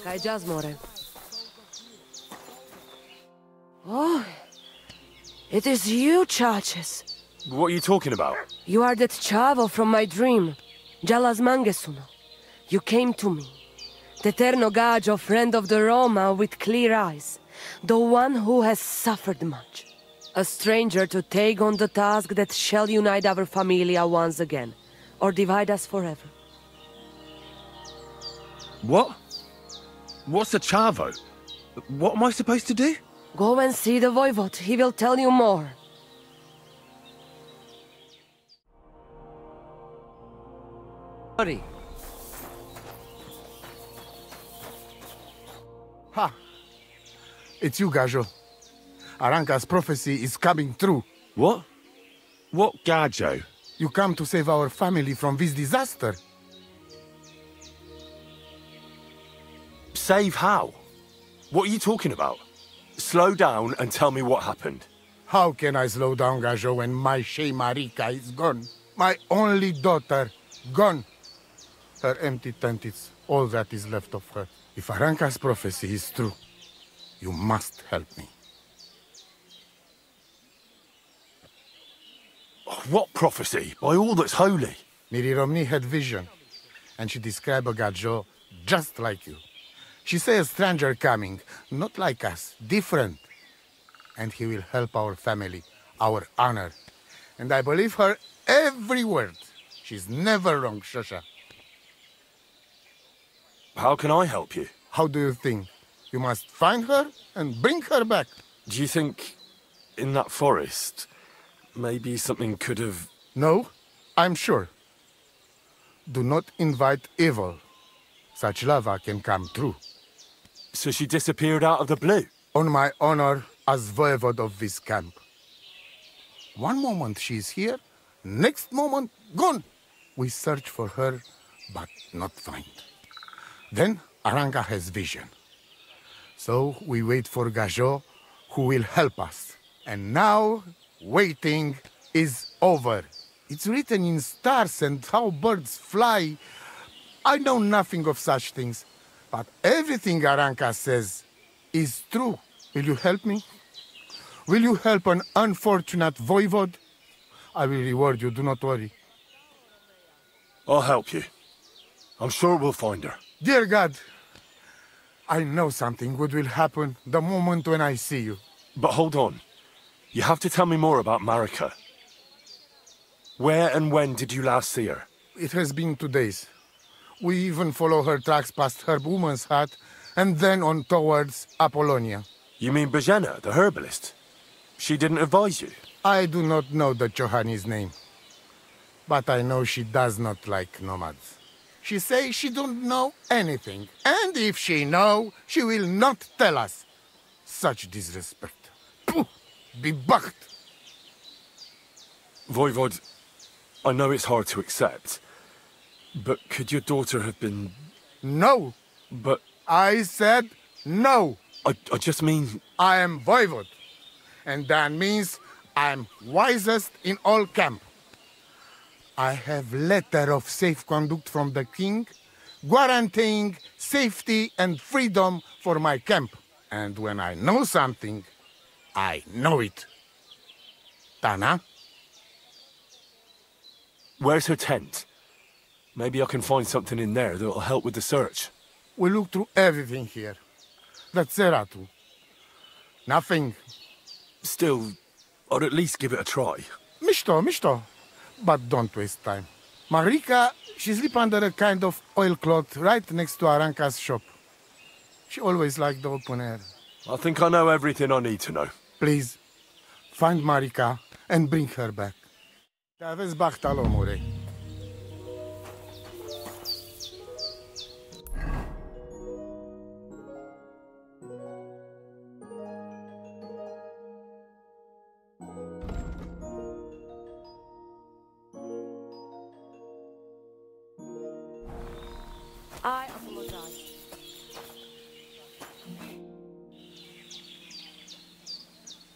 Kaj Jasmore. Oh, it is you, Chaches. What are you talking about? You are that Chavo from my dream, Jalas Mangesuno. You came to me, the Ternogajo friend of the Roma with clear eyes, the one who has suffered much. A stranger to take on the task that shall unite our familia once again, or divide us forever. What? What's a Chavo? What am I supposed to do? Go and see the Voivod, he will tell you more. Sorry. Ha! It's you, Gajo. Arranca's prophecy is coming true. What? What Gajo? You come to save our family from this disaster. Save how? What are you talking about? Slow down and tell me what happened. How can I slow down, Gajo, when my Shea Marika is gone? My only daughter, gone. Her empty tent is all that is left of her. If Arranca's prophecy is true, you must help me. What prophecy? By all that's holy. Miri Romney had vision, and she described a Gajo just like you. She said a stranger coming, not like us, different. And he will help our family, our honor. And I believe her every word. She's never wrong, Shosha. How can I help you? How do you think? You must find her and bring her back. Do you think in that forest, maybe something could have... No, I'm sure. Do not invite evil. Such lava can come true. So she disappeared out of the blue? On my honor as voivod of this camp. One moment she is here, next moment gone. We search for her, but not find. Then Arranca has vision. So we wait for Gajo, who will help us. And now, waiting is over. It's written in stars and how birds fly. I know nothing of such things, but everything Arranca says is true. Will you help me? Will you help an unfortunate voivod? I will reward you, do not worry. I'll help you. I'm sure we'll find her. Dear God, I know something good will happen the moment when I see you. But hold on. You have to tell me more about Marika. Where and when did you last see her? It has been 2 days. We even follow her tracks past her woman's hut and then on towards Apollonia. You mean Bojana, the herbalist? She didn't advise you? I do not know the Johani's name, but I know she does not like nomads. She says she don't know anything, and if she know, she will not tell us. Such disrespect. Puh! Be bucked! Voivod, I know it's hard to accept, but could your daughter have been... No! But... I said no! I just mean... I am voivod, and that means I'm wisest in all camp. I have letter of safe conduct from the king, guaranteeing safety and freedom for my camp. And when I know something, I know it. Tana? Where's her tent? Maybe I can find something in there that'll help with the search. We look through everything here. That's Zeratu. Nothing. Still, I'd at least give it a try. Mishto. But don't waste time. Marika, she sleep under a kind of oilcloth right next to Arranca's shop. She always liked the open air. I think I know everything I need to know. Please, find Marika and bring her back. Taves bachtalo, more. I apologize.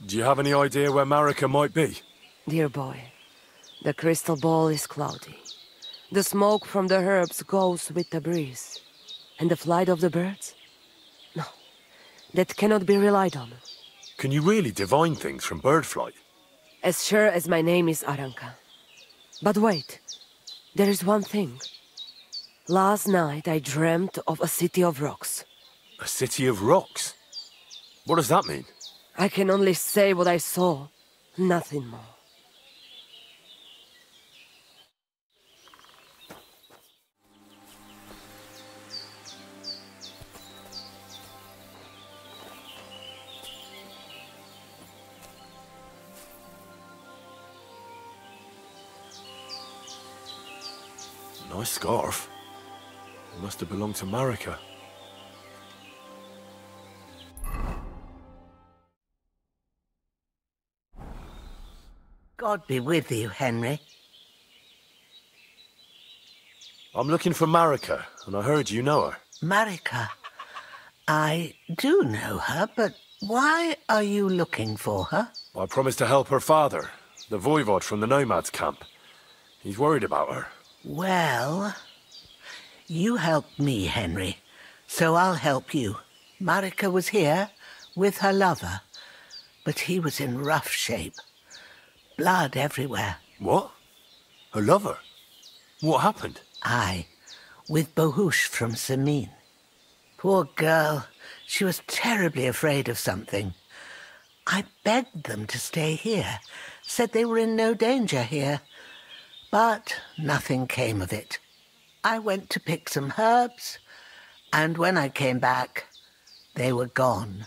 Do you have any idea where Marika might be? Dear boy, the crystal ball is cloudy. The smoke from the herbs goes with the breeze. And the flight of the birds? that cannot be relied on. Can you really divine things from bird flight? As sure as my name is Aranka. But wait, there is one thing. Last night I dreamt of a city of rocks. A city of rocks? What does that mean? I can only say what I saw, nothing more. Nice scarf. It must have belonged to Marika. God be with you, Henry. I'm looking for Marika, and I heard you know her. Marika. I do know her, but why are you looking for her? I promised to help her father, the voivod from the nomads camp. He's worried about her. Well, you helped me, Henry, so I'll help you. Marika was here with her lover, but he was in rough shape. Blood everywhere. What? Her lover? What happened? Aye, with Bohush from Samin. Poor girl, she was terribly afraid of something. I begged them to stay here, said they were in no danger here. But nothing came of it. I went to pick some herbs, and when I came back, they were gone.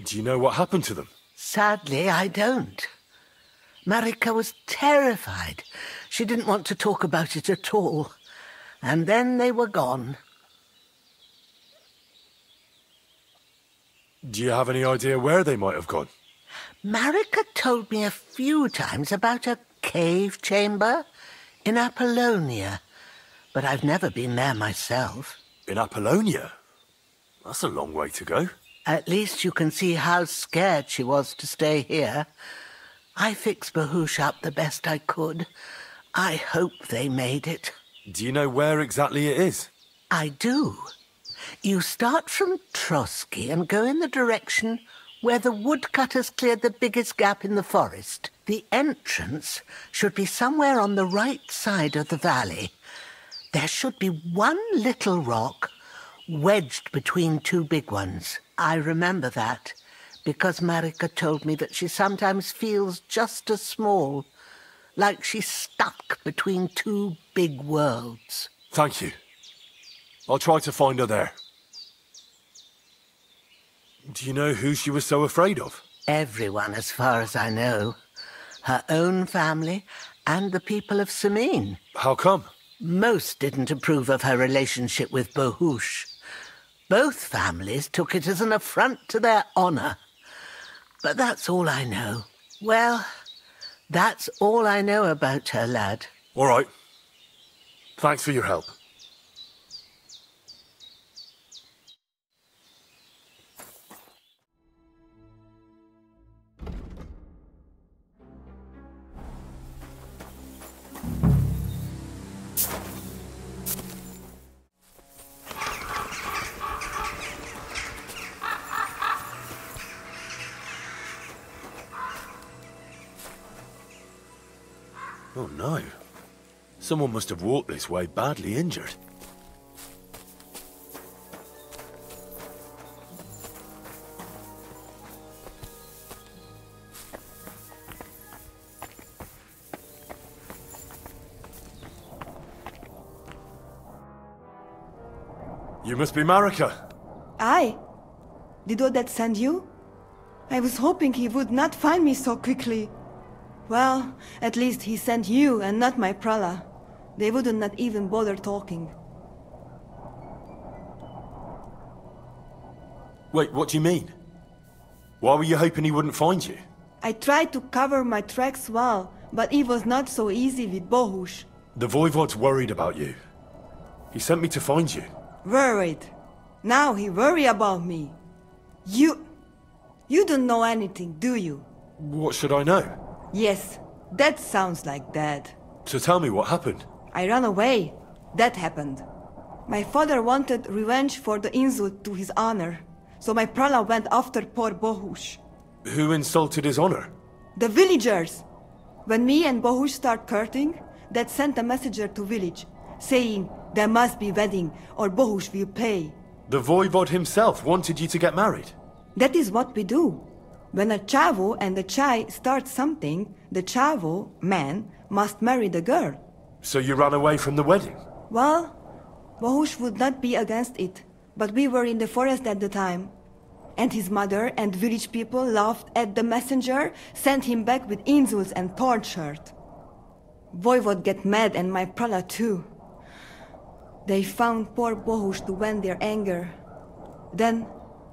Do you know what happened to them? Sadly, I don't. Marika was terrified. She didn't want to talk about it at all. And then they were gone. Do you have any idea where they might have gone? Marika told me a few times about a cave chamber in Apollonia, but I've never been there myself. In Apollonia? That's a long way to go. At least you can see how scared she was to stay here. I fixed Bohush up the best I could. I hope they made it. Do you know where exactly it is? I do. You start from Trotsky and go in the direction where the woodcutters cleared the biggest gap in the forest. The entrance should be somewhere on the right side of the valley. There should be one little rock wedged between two big ones. I remember that, because Marika told me that she sometimes feels just as small, like she's stuck between two big worlds. Thank you. I'll try to find her there. Do you know who she was so afraid of? Everyone, as far as I know. Her own family and the people of Samin. How come? Most didn't approve of her relationship with Bohush. Both families took it as an affront to their honor. But that's all I know. Well, that's all I know about her, lad. All right. Thanks for your help. Oh no. Someone must have walked this way badly injured. You must be Marika. Aye. Did Odette send you? I was hoping he would not find me so quickly. Well, at least he sent you and not my prala. They wouldn't not even bother talking. Wait, what do you mean? Why were you hoping he wouldn't find you? I tried to cover my tracks well, but it was not so easy with Bohush. The Voivod's worried about you. He sent me to find you. Worried. Now he worry about me. You don't know anything, do you? What should I know? Yes, that sounds like Dad. So tell me what happened. I ran away. That happened. My father wanted revenge for the insult to his honor, so my prala went after poor Bohush. Who insulted his honor? The villagers! When me and Bohush start courting, Dad sent a messenger to village, saying there must be wedding or Bohush will pay. The voivod himself wanted you to get married? That is what we do. When a chavo and a chai start something, the chavo, man, must marry the girl. So you ran away from the wedding? Well, Bohush would not be against it, but we were in the forest at the time. And his mother and village people laughed at the messenger, sent him back with insults and tortured. Voivod get mad and my prala too. They found poor Bohush to vent their anger, then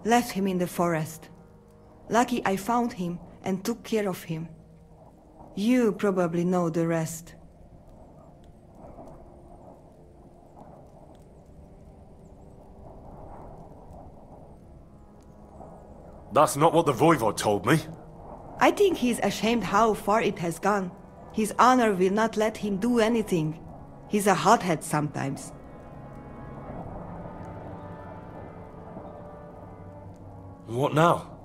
left him in the forest. Lucky I found him and took care of him. You probably know the rest. That's not what the voivod told me. I think he's ashamed how far it has gone. His honor will not let him do anything. He's a hothead sometimes. What now?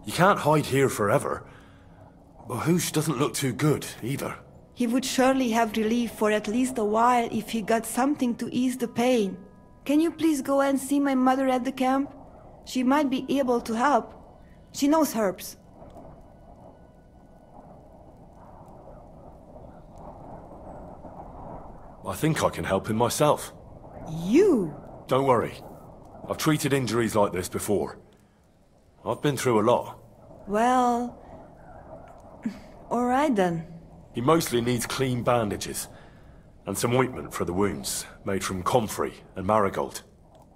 You can't hide here forever. Bohush doesn't look too good, either. He would surely have relief for at least a while if he got something to ease the pain. Can you please go and see my mother at the camp? She might be able to help. She knows herbs. I think I can help him myself. You? Don't worry. I've treated injuries like this before. I've been through a lot. Well... alright then. He mostly needs clean bandages. And some ointment for the wounds, made from comfrey and marigold.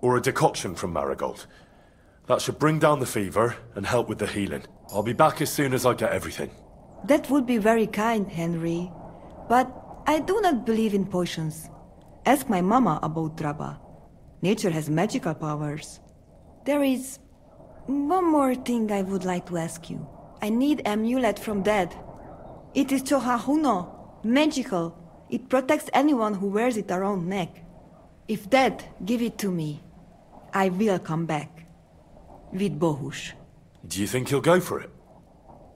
Or a decoction from marigold. That should bring down the fever and help with the healing. I'll be back as soon as I get everything. That would be very kind, Henry. But I do not believe in potions. Ask my mama about Draba. Nature has magical powers. There is one more thing I would like to ask you. I need amulet from Dad. It is Chohahuno, magical. It protects anyone who wears it around neck. If Dad give it to me, I will come back. With Bohush. Do you think he'll go for it?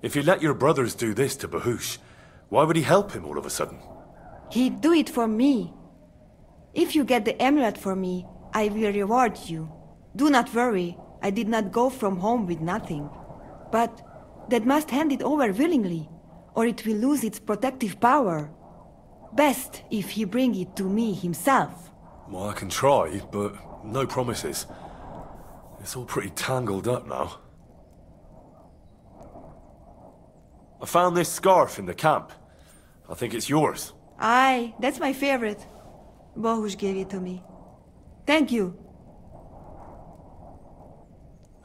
If you let your brothers do this to Bohush, why would he help him all of a sudden? He'd do it for me. If you get the amulet for me, I will reward you. Do not worry, I did not go from home with nothing. But Dad must hand it over willingly, or it will lose its protective power. Best if he bring it to me himself. Well, I can try, but no promises. It's all pretty tangled up now. I found this scarf in the camp. I think it's yours. Aye, that's my favorite. Bohush gave it to me. Thank you.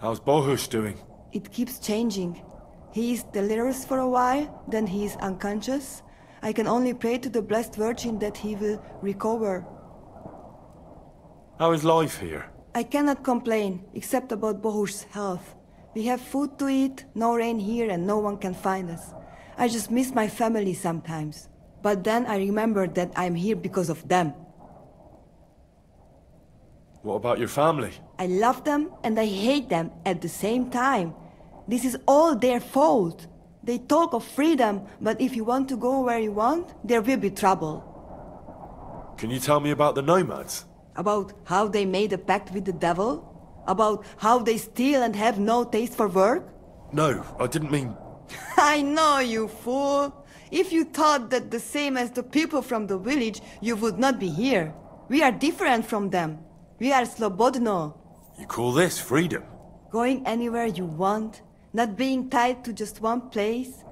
How's Bohush doing? It keeps changing. He is delirious for a while, then he is unconscious. I can only pray to the Blessed Virgin that he will recover. How is life here? I cannot complain, except about Bohush's health. We have food to eat, no rain here, and no one can find us. I just miss my family sometimes. But then I remember that I'm here because of them. What about your family? I love them and I hate them at the same time. This is all their fault. They talk of freedom, but if you want to go where you want, there will be trouble. Can you tell me about the nomads? About how they made a pact with the devil? About how they steal and have no taste for work? No, I didn't mean... I know, you fool! If you thought that the same as the people from the village, you would not be here. We are different from them. We are Slobodno. You call this freedom? Going anywhere you want, not being tied to just one place,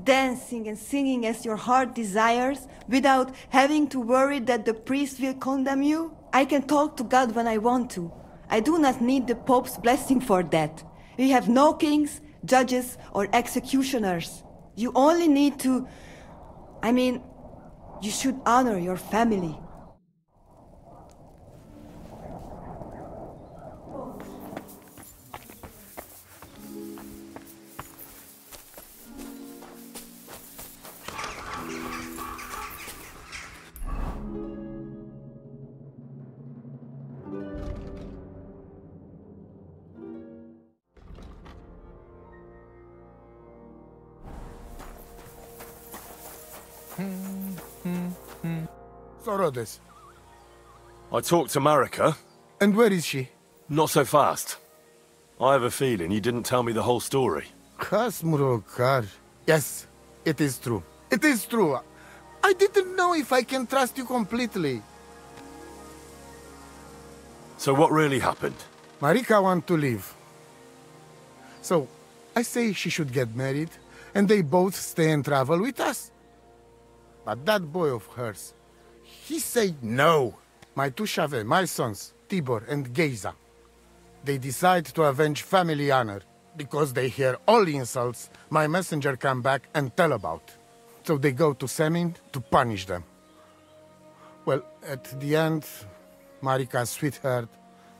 dancing and singing as your heart desires, without having to worry that the priest will condemn you. I can talk to God when I want to. I do not need the Pope's blessing for that. We have no kings, judges, or executioners. You only need to... you should honor your family. Orodes. I talked to Marika. And where is she? Not so fast. I have a feeling you didn't tell me the whole story. Kasmurokar. Yes, it is true. It is true. I didn't know if I can trust you completely. So what really happened? Marika wants to leave. So, I say she should get married, and they both stay and travel with us. But that boy of hers, he said no. My two Shave, my sons, Tibor and Geza, they decide to avenge family honor, because they hear all insults my messenger come back and tell about. So they go to Semin to punish them. Well, at the end, Marika's sweetheart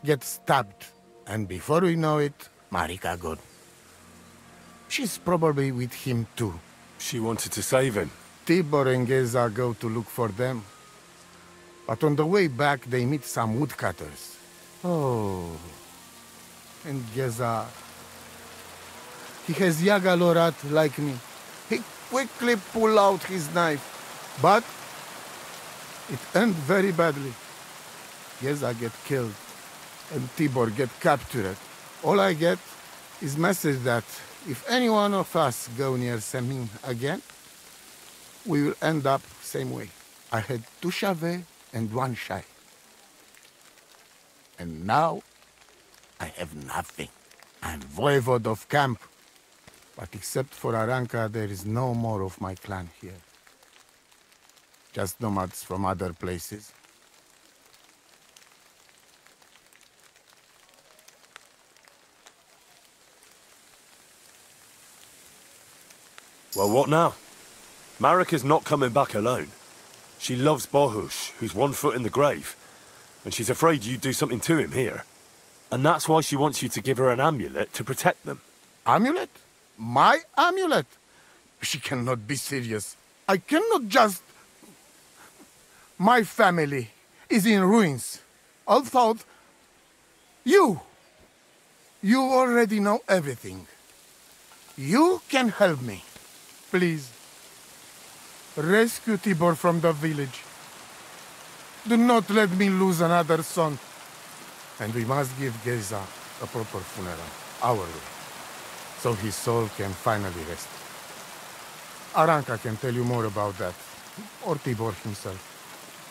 gets stabbed. And before we know it, Marika gone. She's probably with him too. She wanted to save him. Tibor and Geza go to look for them. But on the way back, they meet some woodcutters. Oh. And Geza... he has Yaga Lorat like me. He quickly pull out his knife. But... it ends very badly. Geza get killed. And Tibor get captured. All I get is message that if any one of us go near Semin again, we will end up same way. I had 2 Shave and 1 Shai. And now, I have nothing. I'm voivode of camp. But except for Aranka, there is no more of my clan here. Just nomads from other places. Well, what now? Marika's not coming back alone. She loves Bohush, who's 1 foot in the grave. And she's afraid you'd do something to him here. And that's why she wants you to give her an amulet to protect them. Amulet? My amulet? She cannot be serious. I cannot just... My family is in ruins. I thought... You already know everything. You can help me. Please. Rescue Tibor from the village. Do not let me lose another son. And we must give Geza a proper funeral, our way, so his soul can finally rest. Aranka can tell you more about that, or Tibor himself.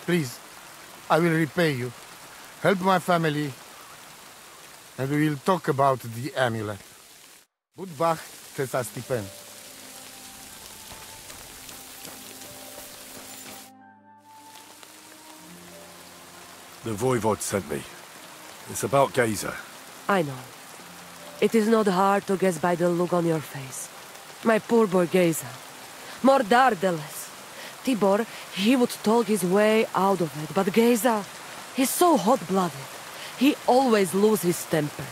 Please, I will repay you. Help my family, and we will talk about the amulet. Budbach Tesa Stipen. The Voivod sent me. It's about Geza. I know. It is not hard to guess by the look on your face. My poor boy Geza. Mordar the less. Tibor, he would talk his way out of it, but Geza, he's so hot-blooded. He always loses his temper.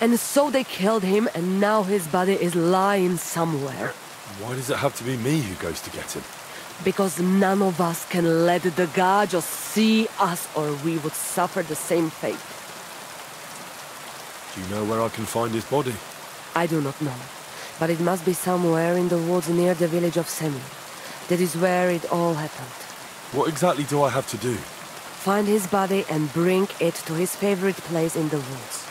And so they killed him, and now his body is lying somewhere. Why does it have to be me who goes to get him? Because none of us can let the Gajos see us, or we would suffer the same fate. Do you know where I can find his body? I do not know, but it must be somewhere in the woods near the village of Semin. That is where it all happened. What exactly do I have to do? Find his body and bring it to his favorite place in the woods.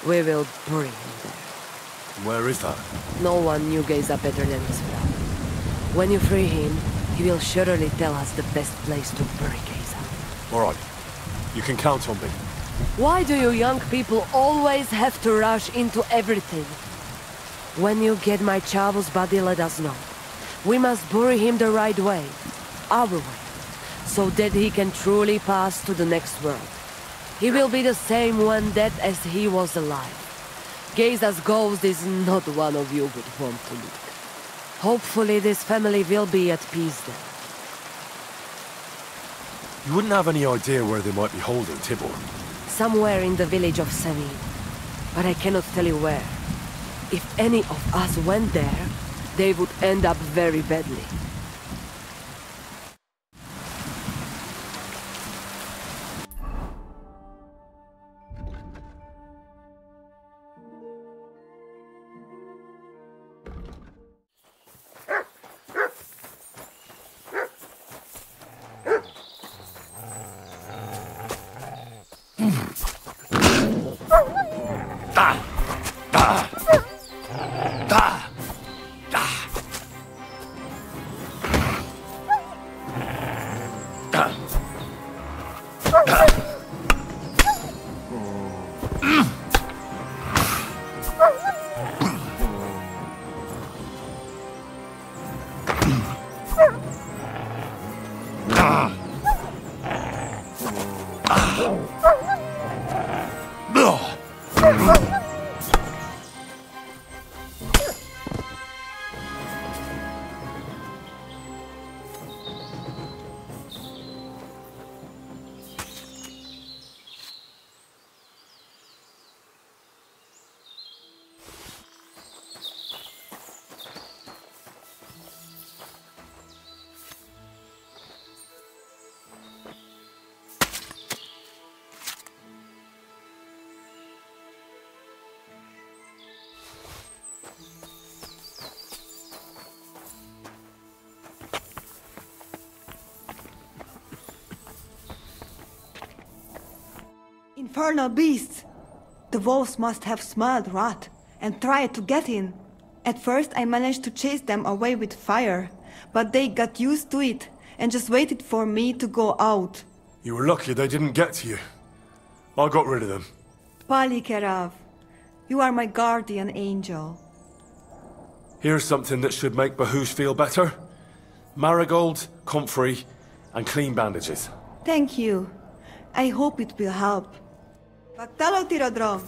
We will bury him there. Where is that? No one knew Geza better than his father. When you free him, he will surely tell us the best place to bury Geza. All right. You can count on me. Why do you young people always have to rush into everything? When you get my Chavo's body, let us know. We must bury him the right way. Our way. So that he can truly pass to the next world. He will be the same when dead as he was alive. Geza's ghost is not one of you would want to meet. Hopefully this family will be at peace then. You wouldn't have any idea where they might be holding Tibor? Somewhere in the village of Semin. But I cannot tell you where. If any of us went there, they would end up very badly. Infernal beasts! The wolves must have smelled rot and tried to get in. At first I managed to chase them away with fire, but they got used to it and just waited for me to go out. You were lucky they didn't get to you. I got rid of them. Palikerav, you are my guardian angel. Here's something that should make Bahus feel better. Marigold, comfrey, and clean bandages. Thank you. I hope it will help. Vaktalo Tirodrom.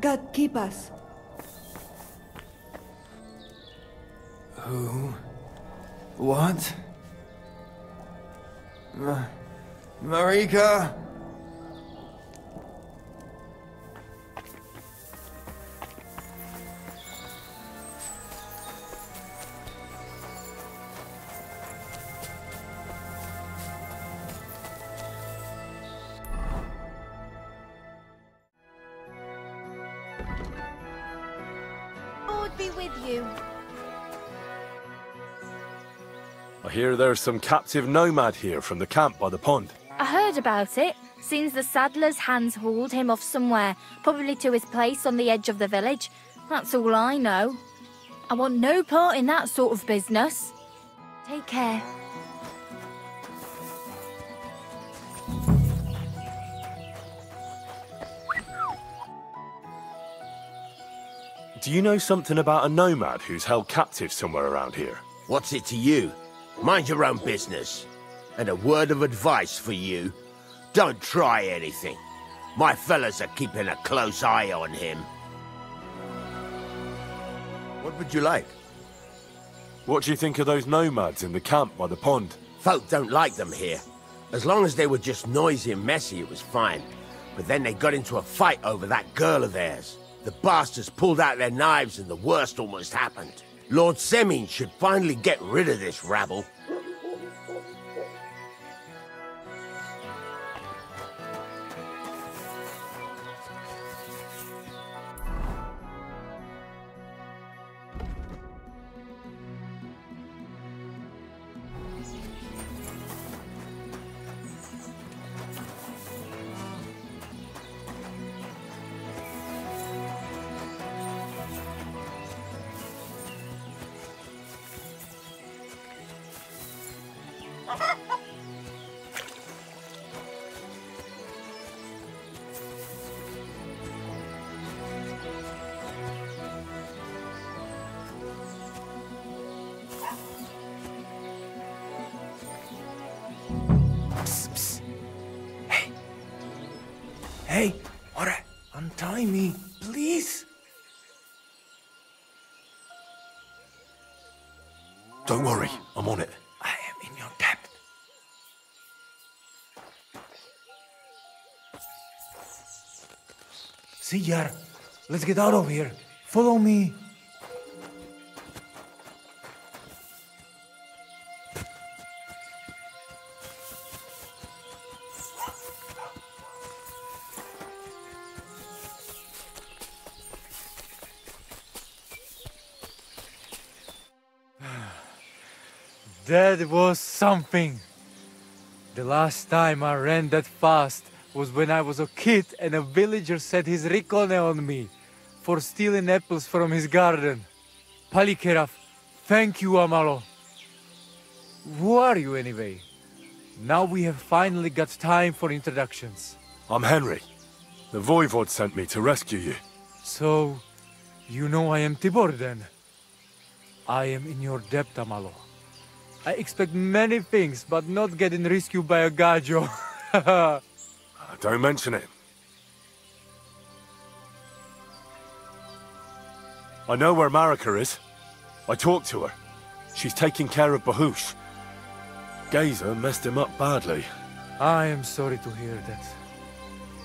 God keep us. Who? What? Marika? Lord be with you. I hear there's some captive nomad here from the camp by the pond. I heard about it. Seems the saddler's hands hauled him off somewhere, probably to his place on the edge of the village. That's all I know. I want no part in that sort of business. Take care. Do you know something about a nomad who's held captive somewhere around here? What's it to you? Mind your own business. And a word of advice for you. Don't try anything. My fellas are keeping a close eye on him. What would you like? What do you think of those nomads in the camp by the pond? Folk don't like them here. As long as they were just noisy and messy, it was fine. But then they got into a fight over that girl of theirs. The bastards pulled out their knives and the worst almost happened. Lord Semin should finally get rid of this rabble. Hey, Ore, untie me, please. Don't worry, I'm on it. I am in your debt. Siyar, let's get out of here. Follow me. That was something. The last time I ran that fast was when I was a kid and a villager set his rikone on me for stealing apples from his garden. Palikerav, thank you, Amalo. Who are you anyway? Now we have finally got time for introductions. I'm Henry. The Voivod sent me to rescue you. So, You know I am Tibor then. I am in your debt, Amalo. I expect many things, but not getting rescued by a gajo. Don't mention it. I know where Marika is. I talked to her. She's taking care of Bahush. Geyser messed him up badly. I am sorry to hear that.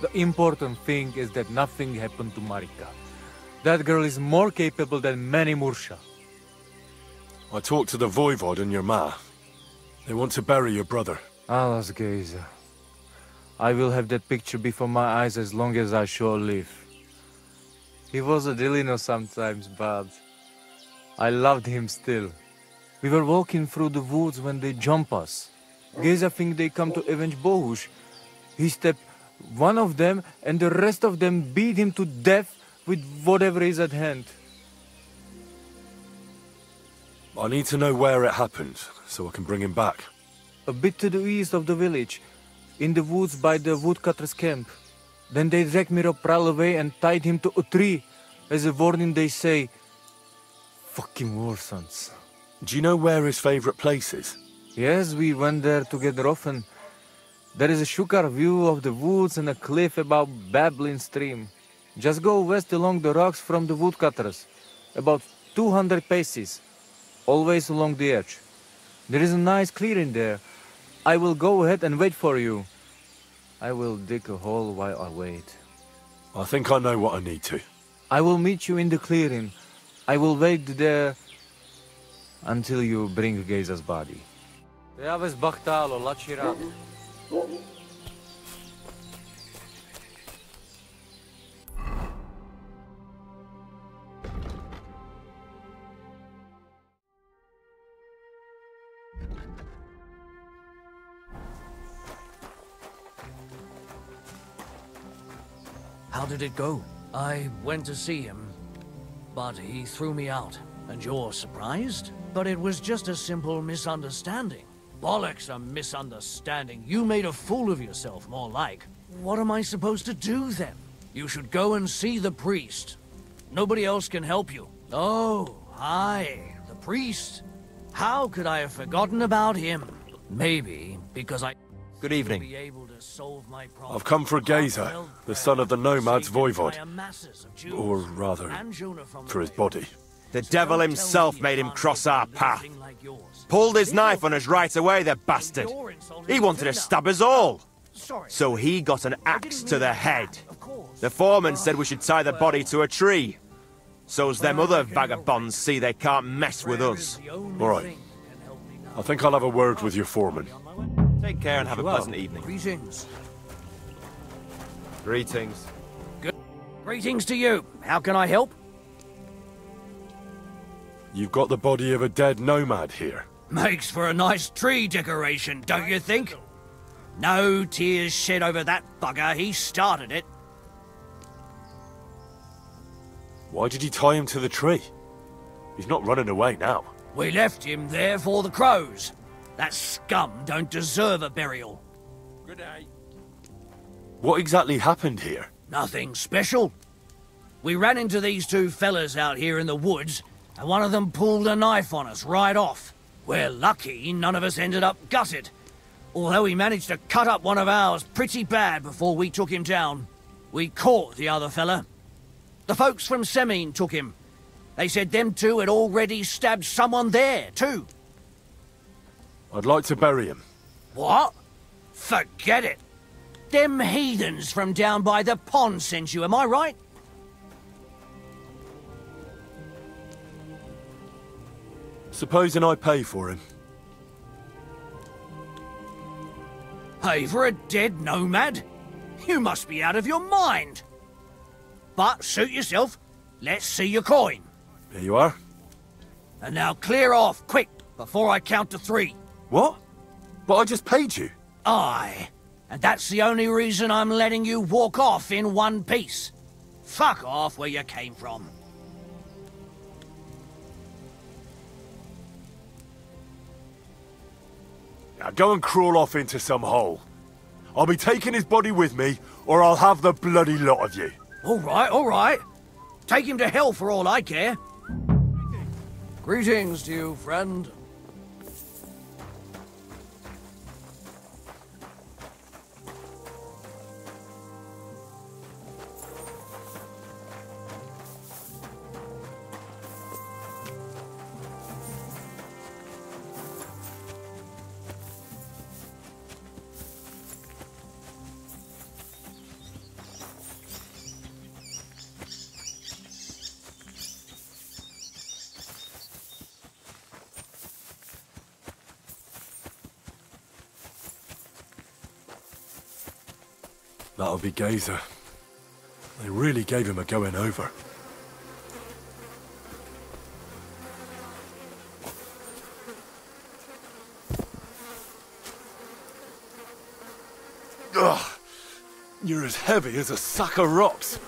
The important thing is that nothing happened to Marika. That girl is more capable than many Mursha. I talked to the Voivod and your ma. They want to bury your brother. Alas, Geyser. I will have that picture before my eyes as long as I shall live. He was a Delino sometimes, but I loved him still. We were walking through the woods when they jump us. Geyser think they come to avenge Bahush. He stepped one of them and the rest of them beat him to death with whatever is at hand. I need to know where it happened, so I can bring him back. A bit to the east of the village, in the woods by the woodcutter's camp. Then they dragged Miropral away and tied him to a tree. As a warning they say, fucking war sons. Do you know where his favorite place is? Yes, we went there together often. There is a shukar view of the woods and a cliff above Babbling Stream. Just go west along the rocks from the woodcutters. About 200 paces. Always along the edge. There is a nice clearing there. I will go ahead and wait for you. I will dig a hole while I wait. I think I know what I need to. I will meet you in the clearing. I will wait there until you bring Geyser's body. How did it go? I went to see him, but he threw me out. And you're surprised? But it was just a simple misunderstanding. Bollocks, a misunderstanding. You made a fool of yourself, more like. What am I supposed to do then? You should go and see the priest. Nobody else can help you. Oh, aye, the priest. How could I have forgotten about him? Maybe because I... Good evening. Be able to solve my problem. I've come for Geyser, the son of the nomads Voivod. Or rather, for his body. The devil himself made him cross our path. Pulled his knife on us right away, the bastard. He wanted to stab us all. So he got an axe to the head. The foreman said we should tie the body to a tree. So's them other vagabonds see they can't mess with us. All right. I think I'll have a word with your foreman. Take care and have a pleasant evening. Greetings. Greetings. Good. Greetings to you. How can I help? You've got the body of a dead nomad here. Makes for a nice tree decoration, don't you think? No tears shed over that bugger. He started it. Why did you tie him to the tree? He's not running away now. We left him there for the crows. That scum don't deserve a burial. Good day. What exactly happened here? Nothing special. We ran into these two fellas out here in the woods, and one of them pulled a knife on us right off. We're lucky none of us ended up gutted, although he managed to cut up one of ours pretty bad before we took him down. We caught the other fella. The folks from Semine took him. They said them two had already stabbed someone there, too. I'd like to bury him. What? Forget it. Them heathens from down by the pond sent you, am I right? Supposing I pay for him. Pay for a dead nomad? You must be out of your mind. But suit yourself. Let's see your coin. Here you are. And now clear off, quick, before I count to 3. What? But I just paid you. Aye. And that's the only reason I'm letting you walk off in one piece. Fuck off where you came from. Now go and crawl off into some hole. I'll be taking his body with me, or I'll have the bloody lot of you. All right, all right. Take him to hell for all I care. Greetings to you, friend. That'll be Geyser. They really gave him a going over. Ugh! You're as heavy as a sack of rocks.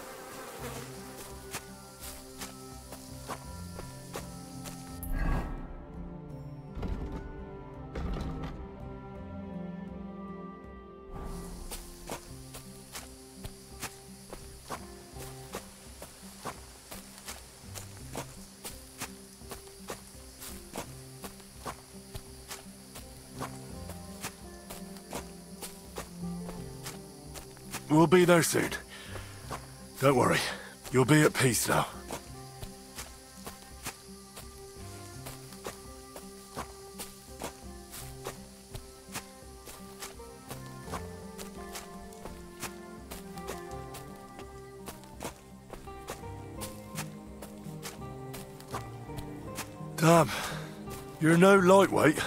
We'll be there soon. Don't worry. You'll be at peace now. Damn. You're no lightweight.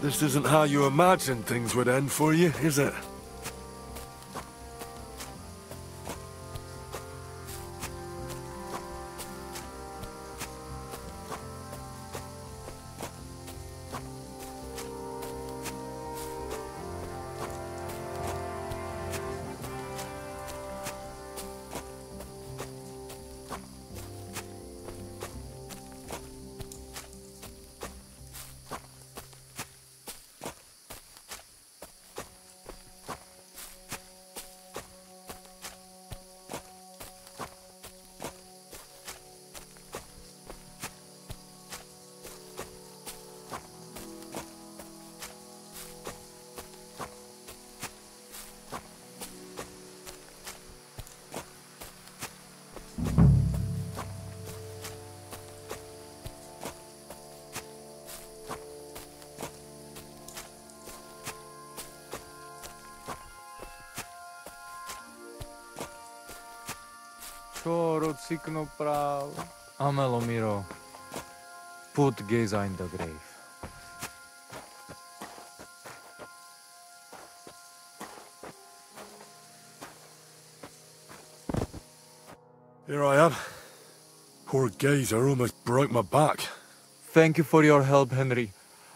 This isn't how you imagined things would end for you, is it? Choro cikno prav. Amelomiro, put Geyser in the grave. Here I am. Poor Geyser almost broke my back. Thank you for your help, Henry.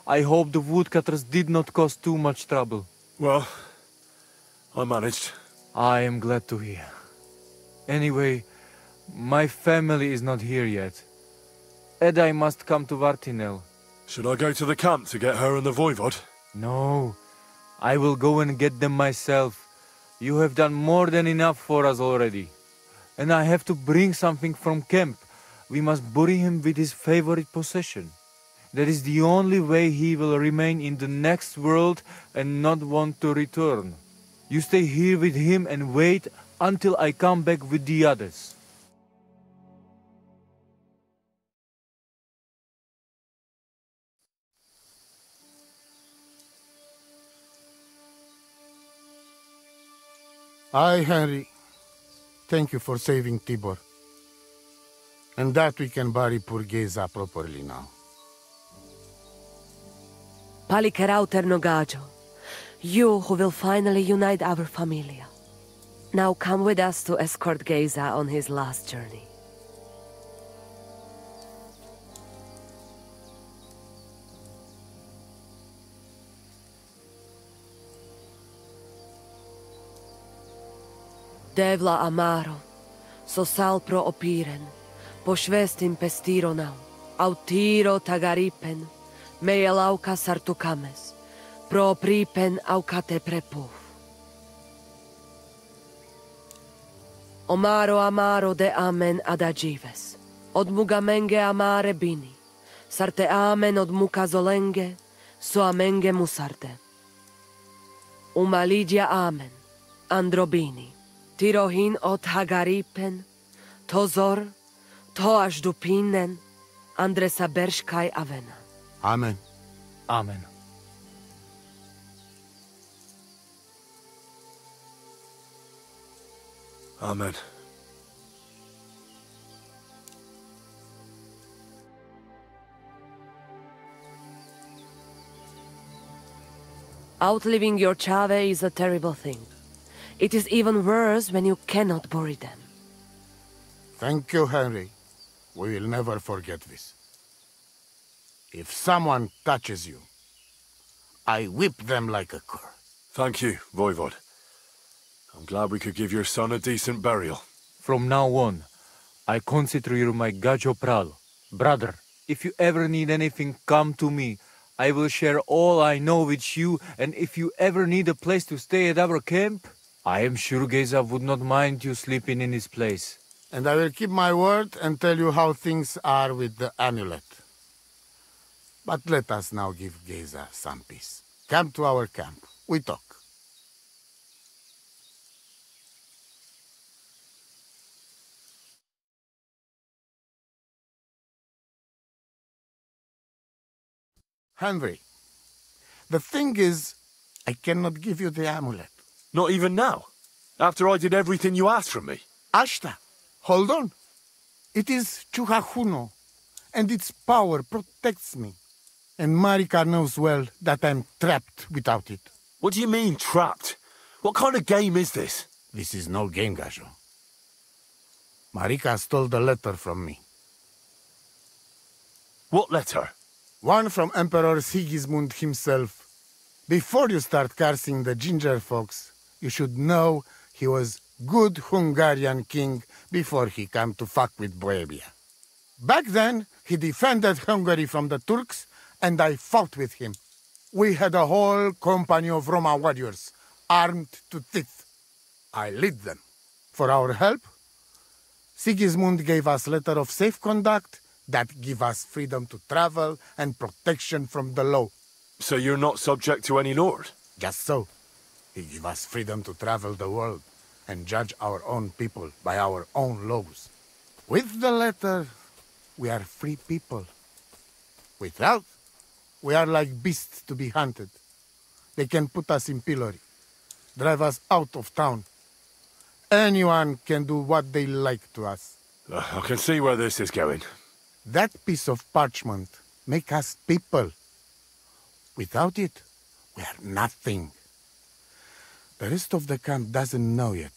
I hope the woodcutters did not cause too much trouble. Well, I managed. I am glad to hear. Anyway, my family is not here yet. Edai must come to Vartinel. Should I go to the camp to get her and the Voivod? No, I will go and get them myself. You have done more than enough for us already. And I have to bring something from camp. We must bury him with his favorite possession. That is the only way he will remain in the next world and not want to return. You stay here with him and wait until I come back with the others. Aye, Henry. Thank you for saving Tibor. And that we can bury poor Geyser properly now. Palikerau Ternogajo, you who will finally unite our familia. Now come with us to escort Geyser on his last journey. Devla amaro, sosal pro opiren, Pošvestim pestironau, autiro tagaripen, meelauka sartukames, pro pripen aukate prepuf. Omaro amaro de amen adagives, od mugamenge amare bini, sarte amen od mukazolenge, so amenge musarte. Umalidia amen, androbini, tirohin od hagaripen, tozor, to až dupinen, Andresa berškaj avena. Amen. Amen. Amen. Outliving your chave is a terrible thing. It is even worse when you cannot bury them. Thank you, Henry. We will never forget this. If someone touches you, I whip them like a cur. Thank you, Voivod. I'm glad we could give your son a decent burial. From now on, I consider you my Gajo Pral. Brother, if you ever need anything, come to me. I will share all I know with you, and if you ever need a place to stay at our camp, I am sure Geza would not mind you sleeping in his place. And I will keep my word and tell you how things are with the amulet. But let us now give Geza some peace. Come to our camp. We talk. Henry, the thing is, I cannot give you the amulet. Not even now? After I did everything you asked from me? Ashta, hold on. It is Chuhajuno, and its power protects me. And Marika knows well that I'm trapped without it. What do you mean, trapped? What kind of game is this? This is no game, Gajo. Marika stole the letter from me. What letter? One from Emperor Sigismund himself. Before you start cursing the ginger folks, you should know he was good Hungarian king before he came to fuck with Bohemia. Back then, he defended Hungary from the Turks, and I fought with him. We had a whole company of Roma warriors, armed to teeth. I lead them. For our help, Sigismund gave us letter of safe conduct that give us freedom to travel and protection from the law. So you're not subject to any lord? Just so. He give us freedom to travel the world and judge our own people by our own laws. With the letter, we are free people. Without, we are like beasts to be hunted. They can put us in pillory, drive us out of town. Anyone can do what they like to us. I can see where this is going. That piece of parchment make us people. Without it, we are nothing. The rest of the camp doesn't know yet,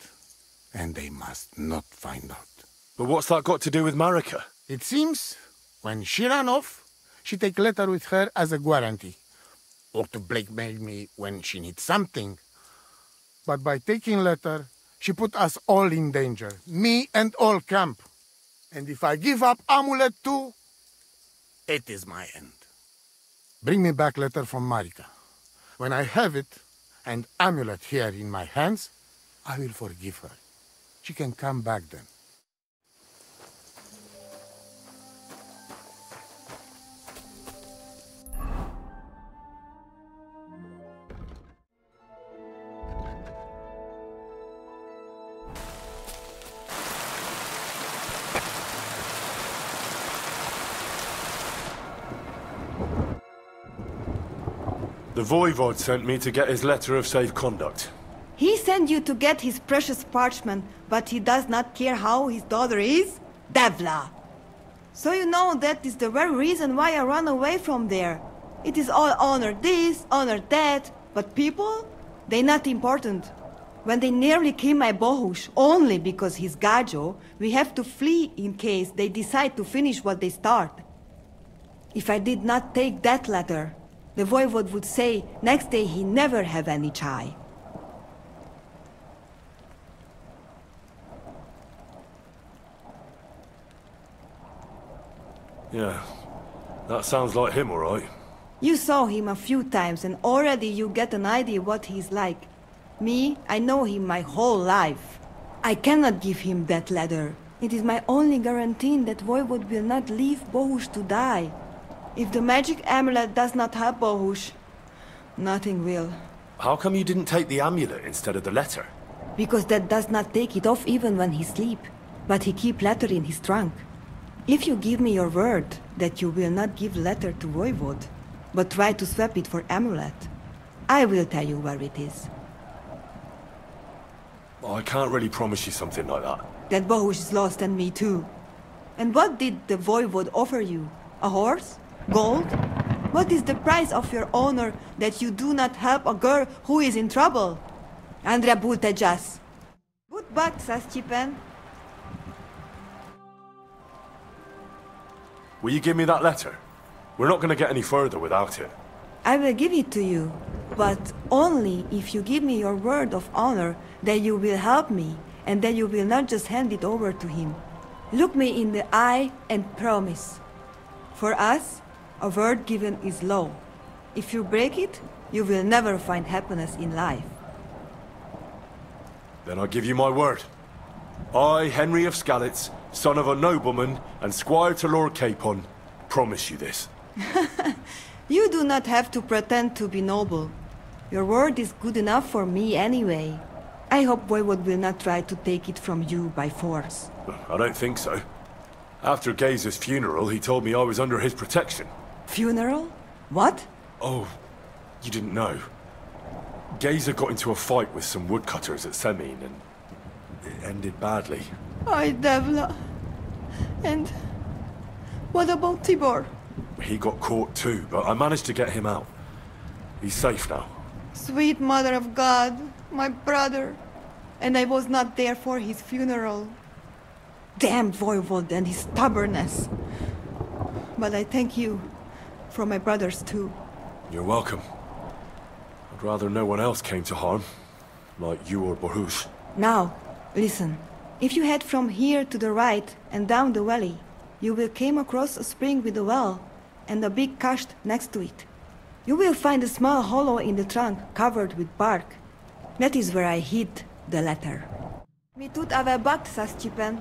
and they must not find out. But what's that got to do with Marika? It seems, when she ran off, she take letter with her as a guarantee, or to blackmail me when she needs something. But by taking letter, she put us all in danger, me and all camp. And if I give up amulet too, it is my end. Bring me back letter from Marika. When I have it, and amulet here in my hands, I will forgive her. She can come back then. The Voivod sent me to get his letter of safe conduct. He sent you to get his precious parchment, but he does not care how his daughter is? Devla! So you know that is the very reason why I run away from there. It is all honor this, honor that, but people? They not important. When they nearly kill my Bohush, only because he's Gajo, we have to flee in case they decide to finish what they start. If I did not take that letter, the Voivod would say next day he never have any chai. Yeah, that sounds like him, all right. You saw him a few times and already you get an idea what he's like. Me, I know him my whole life. I cannot give him that letter. It is my only guarantee that Voivod will not leave Bohush to die. If the magic amulet does not help Bohush, nothing will. How come you didn't take the amulet instead of the letter? Because that does not take it off even when he sleep. But he keep letter in his trunk. If you give me your word that you will not give letter to Voivod, but try to swap it for amulet, I will tell you where it is. I can't really promise you something like that. That Bohush is lost and me too. And what did the Voivod offer you? A horse? Gold? What is the price of your honor that you do not help a girl who is in trouble? Andrea Bultejas. Good buck, Saschipen. Will you give me that letter? We're not going to get any further without it. I will give it to you, but only if you give me your word of honor that you will help me and that you will not just hand it over to him. Look me in the eye and promise. For us, a word given is law. If you break it, you will never find happiness in life. Then I give you my word. I, Henry of Skalitz, son of a nobleman and squire to Lord Capon, promise you this. You do not have to pretend to be noble. Your word is good enough for me anyway. I hope Voivod will not try to take it from you by force. I don't think so. After Geyser's funeral, he told me I was under his protection. Funeral? What? Oh, you didn't know. Geyser got into a fight with some woodcutters at Semin, and it ended badly. Ay, Devla. And what about Tibor? He got caught too, but I managed to get him out. He's safe now. Sweet Mother of God, my brother. And I was not there for his funeral. Damn Voivod and his stubbornness. But I thank you for my brothers too. You're welcome. I'd rather no one else came to harm, like you or Bohush. Now, listen. If you head from here to the right and down the valley, you will come across a spring with a well and a big kasht next to it. You will find a small hollow in the trunk covered with bark. That is where I hid the letter. Mi tut ave bat, Saschipen.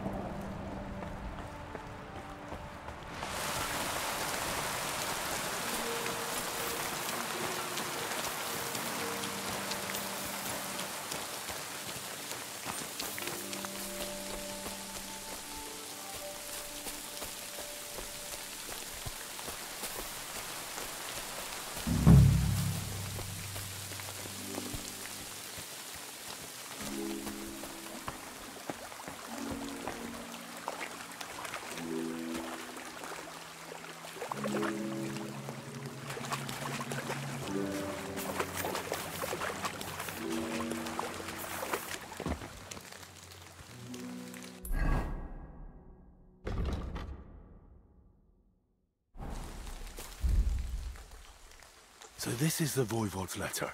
So this is the Voivod's letter.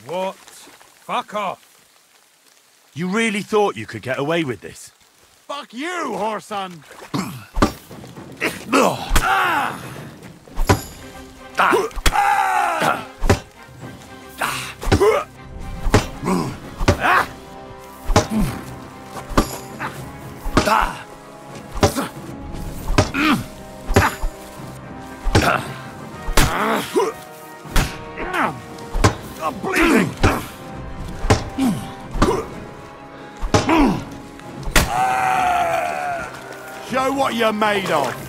What? Fuck off! You really thought you could get away with this? Fuck you, whoreson! I'm bleeding! Show what you're made of!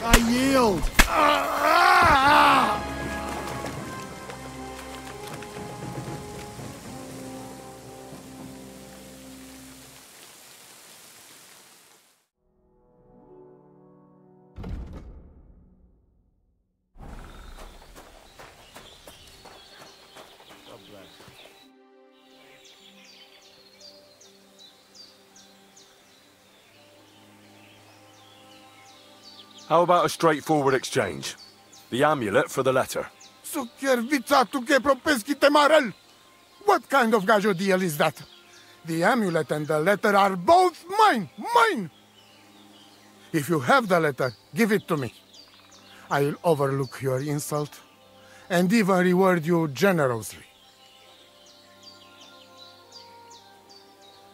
I yield! How about a straightforward exchange? The amulet for the letter. Sukiervica tuke propeski temarel! What kind of gajo deal is that? The amulet and the letter are both mine! Mine! If you have the letter, give it to me. I'll overlook your insult and even reward you generously.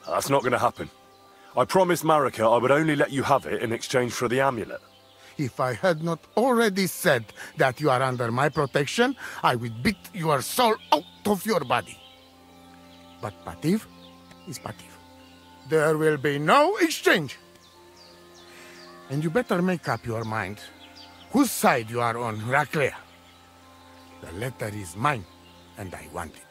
That's not going to happen. I promised Marika I would only let you have it in exchange for the amulet. If I had not already said that you are under my protection, I would beat your soul out of your body. But Pativ is Pativ. There will be no exchange. And you better make up your mind whose side you are on, Raclea. The letter is mine, and I want it.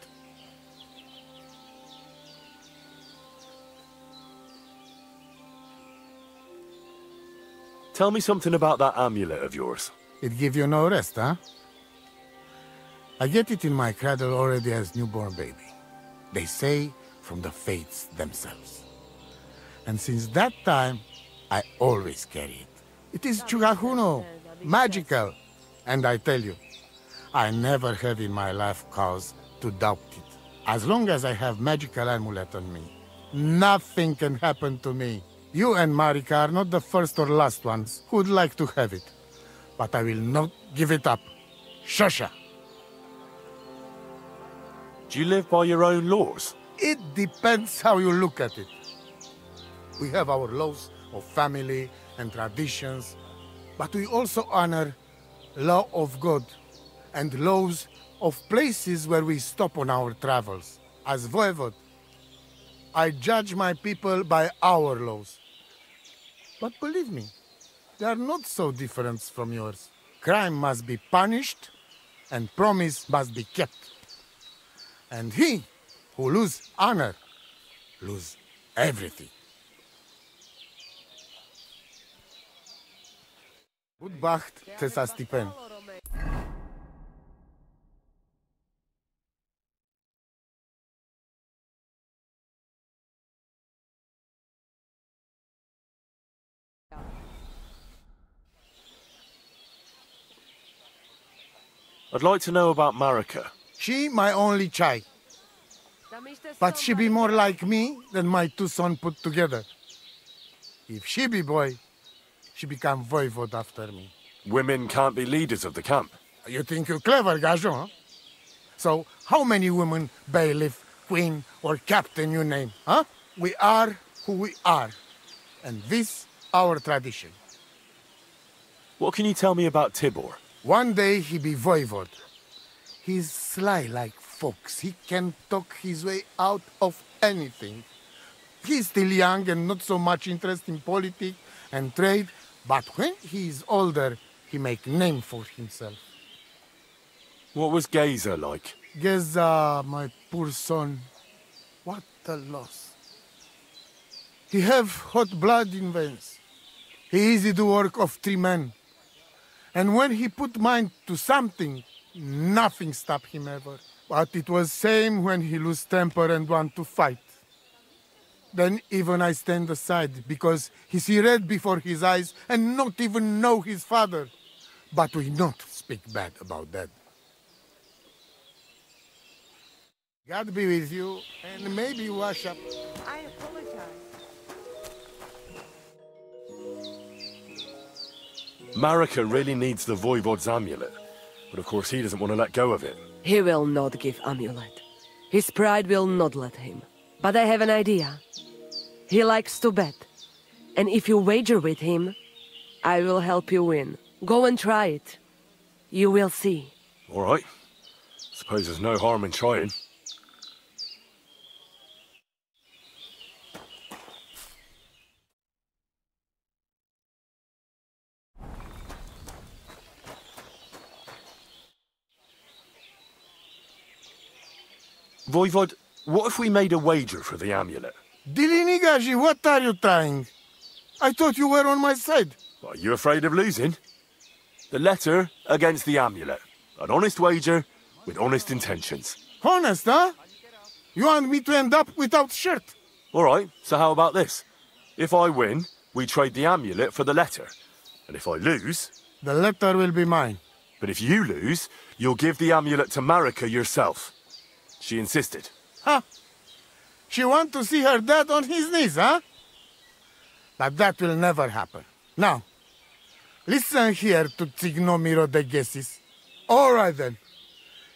Tell me something about that amulet of yours. It give you no rest, huh? I get it in my cradle already as newborn baby. They say from the fates themselves. And since that time, I always carry it. It is Chugahuno, magical. And I tell you, I never have in my life cause to doubt it. As long as I have magical amulet on me, nothing can happen to me. You and Marika are not the first or last ones who would like to have it. But I will not give it up. Shasha! Do you live by your own laws? It depends how you look at it. We have our laws of family and traditions, but we also honor law of God and laws of places where we stop on our travels. As voivod, I judge my people by our laws. But believe me, they are not so different from yours. Crime must be punished, and promise must be kept. And he who loses honor, loses everything. Budbacht Cesa Stipen. I'd like to know about Marika. She my only child. But she be more like me than my two sons put together. If she be boy, she become voivod after me. Women can't be leaders of the camp. You think you're clever, Gajo, huh? So, how many women, bailiff, queen, or captain you name, huh? We are who we are. And this, our tradition. What can you tell me about Tibor? One day he be voivod. He's sly like fox. He can talk his way out of anything. He's still young and not so much interested in politics and trade, but when he is older, he make name for himself. What was Geza like? Geza, my poor son, what a loss. He have hot blood in veins. He easy to work of 3 men. And when he put mind to something, nothing stopped him ever. But it was same when he lose temper and want to fight. Then even I stand aside, because he see red before his eyes and not even know his father. But we not speak bad about that. God be with you, and maybe wash up. I apologize. Marika really needs the Voivod's amulet, but of course he doesn't want to let go of it. He will not give amulet. His pride will not let him. But I have an idea. He likes to bet. And if you wager with him, I will help you win. Go and try it. You will see. All right. Suppose there's no harm in trying. Voivod, what if we made a wager for the amulet? Dilinigaji, what are you trying? I thought you were on my side. Are you afraid of losing? The letter against the amulet. An honest wager with honest intentions. Honest, huh? You want me to end up without shirt? All right, so how about this? If I win, we trade the amulet for the letter. And if I lose? The letter will be mine. But if you lose, you'll give the amulet to Marika yourself. She insisted. Huh? She wants to see her dad on his knees, huh? But that will never happen. Now, listen here to Tsignomiro de Gessis. All right then.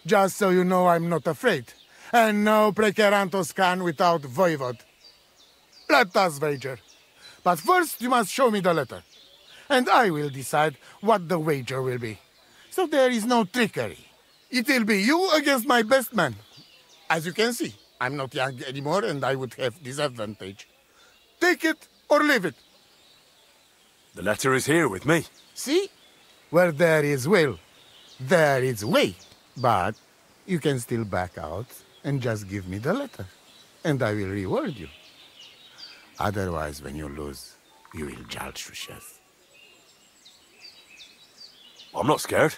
Just so you know I'm not afraid. And no Prekerantos can without Voivod. Let us wager. But first you must show me the letter. And I will decide what the wager will be. So there is no trickery. It will be you against my best man. As you can see, I'm not young anymore and I would have disadvantage. Take it or leave it. The letter is here with me. See? Where there is will, there is way. But you can still back out and just give me the letter. And I will reward you. Otherwise, when you lose, you will judge Rushes. I'm not scared.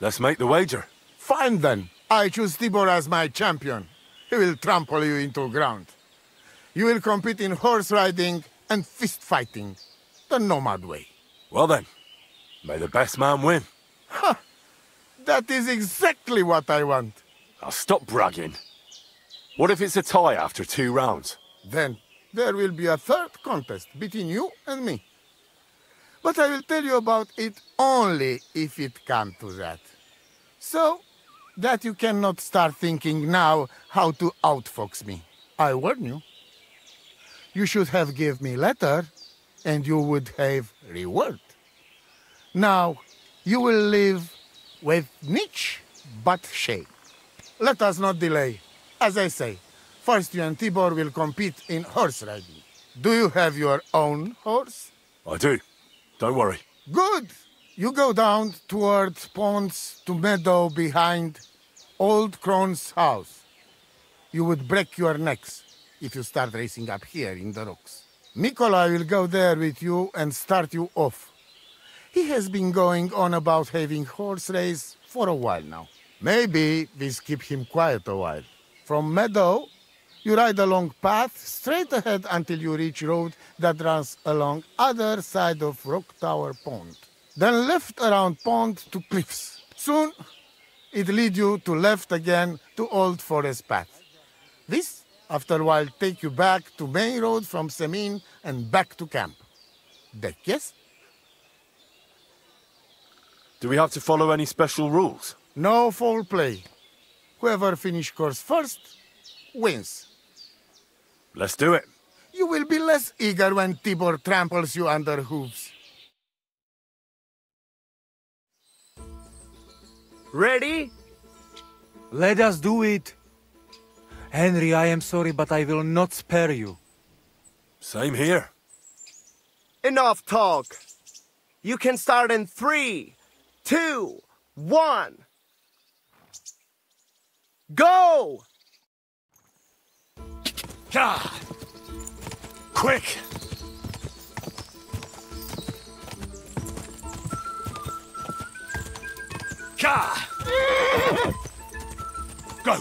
Let's make the wager. Fine then. I choose Tibor as my champion. He will trample you into ground. You will compete in horse riding and fist fighting. The nomad way. Well then, may the best man win. Ha! That is exactly what I want. Now stop bragging. What if it's a tie after 2 rounds? Then there will be a third contest between you and me. But I will tell you about it only if it comes to that. So that you cannot start thinking now how to outfox me. I warn you. You should have give me letter, and you would have reward. Now, you will live with niche but shame. Let us not delay. As I say, first you and Tibor will compete in horse riding. Do you have your own horse? I do. Don't worry. Good! You go down towards ponds to meadow behind Old Crone's house. You would break your necks if you start racing up here in the rocks. Nikolai will go there with you and start you off. He has been going on about having horse race for a while now. Maybe this keep him quiet a while. From meadow, you ride along path straight ahead until you reach road that runs along other side of Rock Tower Pond. Then left around pond to cliffs. Soon, it lead you to left again to Old Forest Path. This, after a while, take you back to main road from Semin and back to camp. Deck, yes? Do we have to follow any special rules? No foul play. Whoever finish course first, wins. Let's do it. You will be less eager when Tibor tramples you under hooves. Ready? Let us do it. Henry, I am sorry, but I will not spare you. Same here. Enough talk. You can start in 3, 2, 1. Go! God! Quick! God! Go!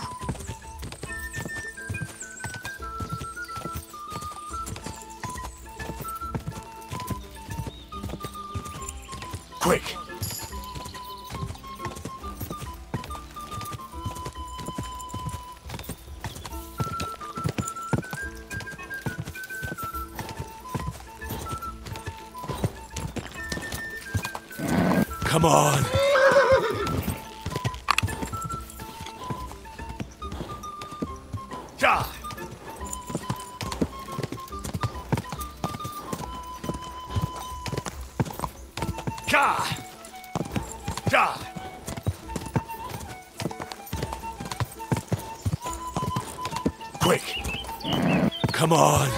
Quick! Come on! Ja! Ja! Ja! Quick! Come on!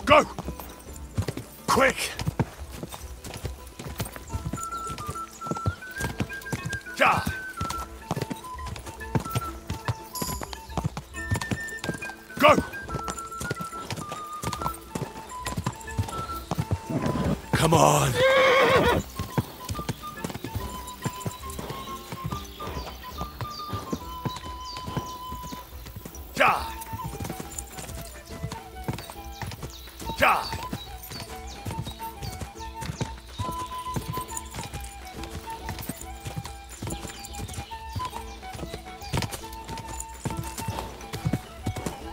Go! Quick! Ja! Go! Come on! Ja! Go!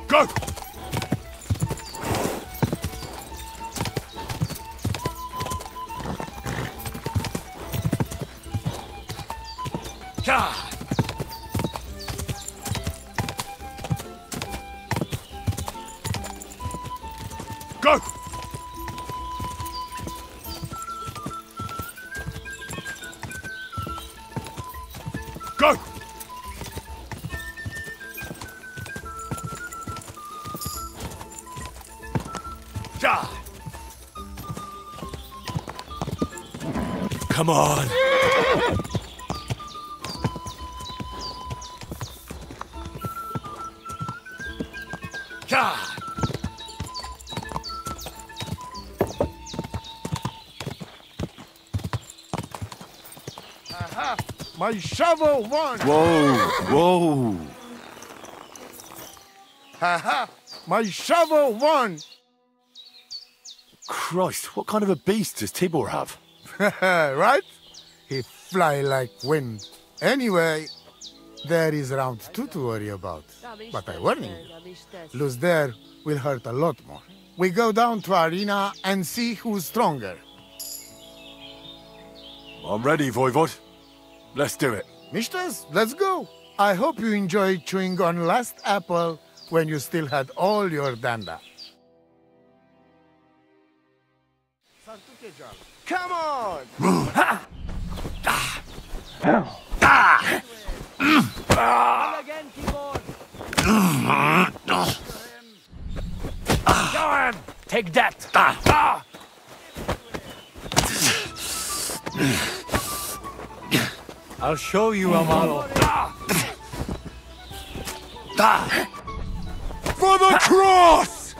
Go! Go! Come on! Aha! My shovel won! Whoa, whoa. Haha! My shovel won! Christ, what kind of a beast does Tibor have? Right? He fly like wind. Anyway, there is round 2 to worry about. But I warn you, lose there will hurt a lot more. We go down to arena and see who's stronger. I'm ready, Voivod. Let's do it. Mistress, let's go. I hope you enjoyed chewing on last apple when you still had all your danda. Come on! Again, Tibor! Go on! Take that! I'll show you, Amalo. For the cross!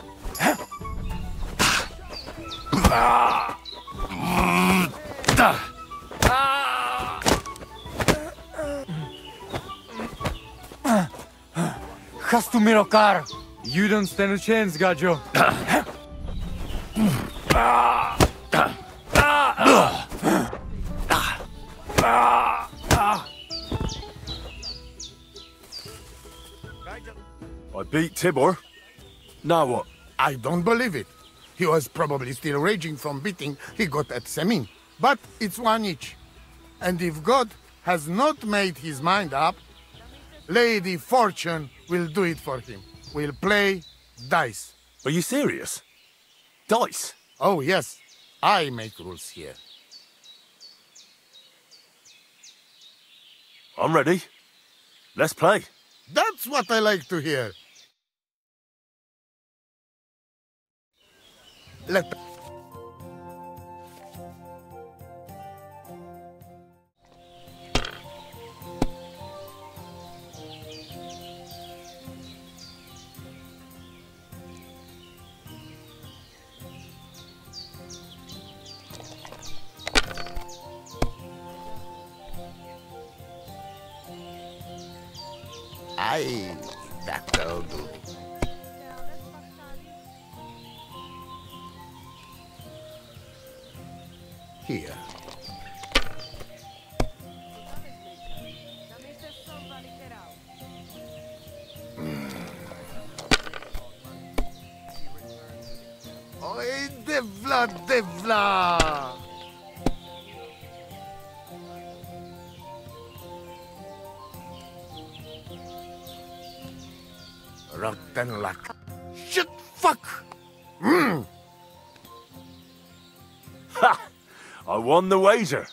Kastumirokar! You don't stand a chance, Gajo. I beat Tibor. Now what? I don't believe it. He was probably still raging from beating he got at Semin. But it's 1 each. And if God has not made his mind up, Lady Fortune will do it for him. We'll play dice. Are you serious? Dice? Oh, yes. I make rules here. I'm ready. Let's play. That's what I like to hear. Let... Aye, that'll do. Here. Oi, Devla, Devla! Rotten luck. Shit, fuck! Ha! I won the wager.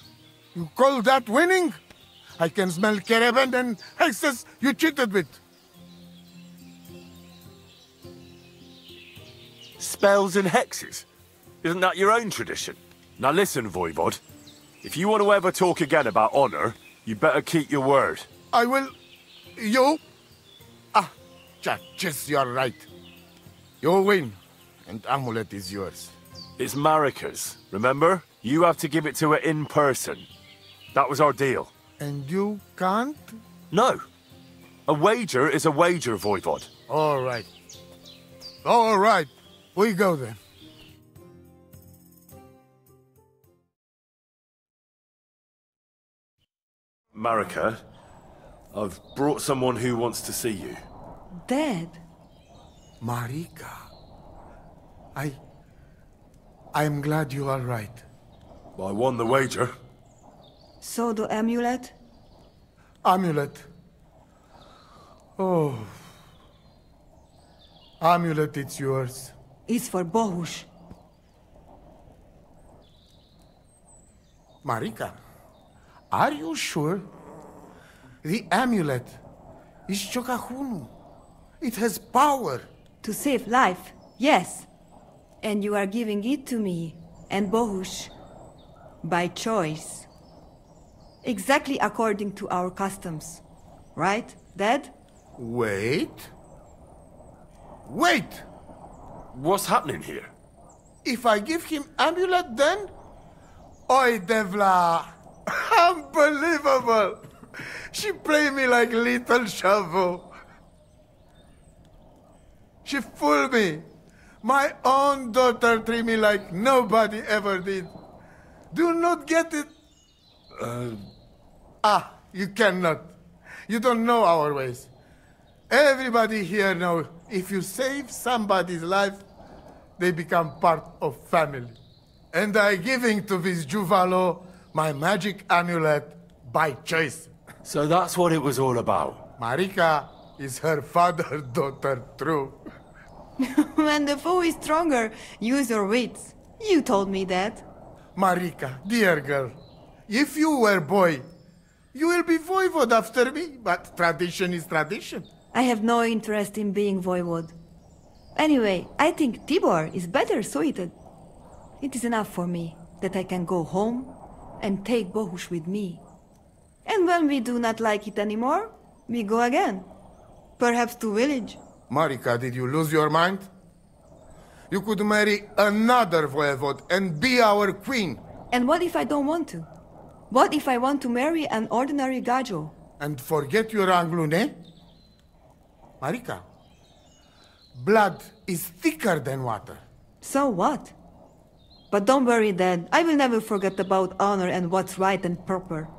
You call that winning? I can smell caravan and hexes you cheated with. Spells and hexes? Isn't that your own tradition? Now listen, Voivod. If you want to ever talk again about honor, you better keep your word. I will... You? Ah, Chachis, you're right. You win, and amulet is yours. It's Marika's, remember? You have to give it to her in person. That was our deal. And you can't? No. A wager is a wager, Voivod. All right. All right. We go then. Marika, I've brought someone who wants to see you. Dead? Marika. I'm glad you are right. I won the wager. So the amulet? Amulet. Oh. Amulet, it's yours. It's for Bohush. Marika, are you sure? The amulet is Chocahunu. It has power. To save life, yes. And you are giving it to me and Bohush by choice. Exactly according to our customs. Right, Dad? Wait. What's happening here? If I give him amulet then? Oi, Devla! Unbelievable! She played me like little shovel. She fooled me. My own daughter treated me like nobody ever did. Do not get it. You cannot. You don't know our ways. Everybody here knows if you save somebody's life, they become part of family. And I giving to this Juvalo my magic amulet by choice. So that's what it was all about. Marika is her father's daughter, true. When the foe is stronger, use your wits. You told me that. Marika, dear girl, if you were boy, you will be voivode after me, but tradition is tradition. I have no interest in being voivode. Anyway, I think Tibor is better suited. It is enough for me that I can go home and take Bohush with me. And when we do not like it anymore, we go again. Perhaps to village. Marika, did you lose your mind? You could marry another voivode and be our queen. And what if I don't want to? What if I want to marry an ordinary Gajo? And forget your Anglune? Marika, blood is thicker than water. So what? But don't worry, Dad. I will never forget about honor and what's right and proper.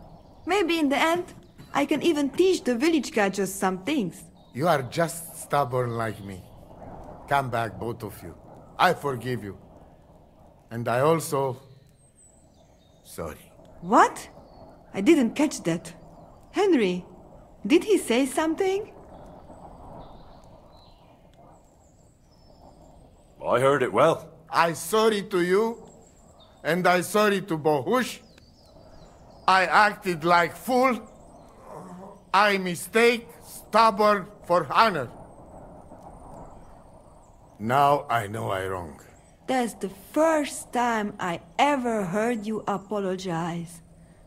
Maybe in the end, I can even teach the village Gajos some things. You are just stubborn like me. Come back, both of you. I forgive you. And I also... sorry. What? I didn't catch that. Henry, did he say something? I heard it well. I sorry to you, and I sorry to Bohush. I acted like fool. I mistake, stubborn for honor. Now I know I wrong. That's the first time I ever heard you apologize.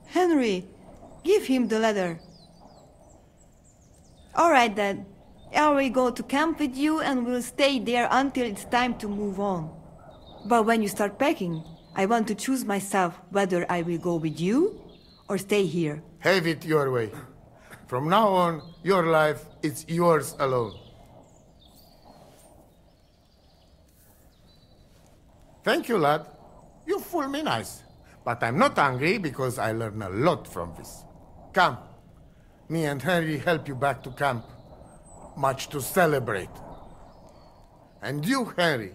Henry, give him the letter. All right, then. I will go to camp with you and we'll stay there until it's time to move on. But when you start packing, I want to choose myself whether I will go with you or stay here. Have it your way. From now on, your life is yours alone. Thank you, lad. You fool me nice. But I'm not angry because I learned a lot from this. Come. Me and Henry help you back to camp. Much to celebrate. And you, Henry,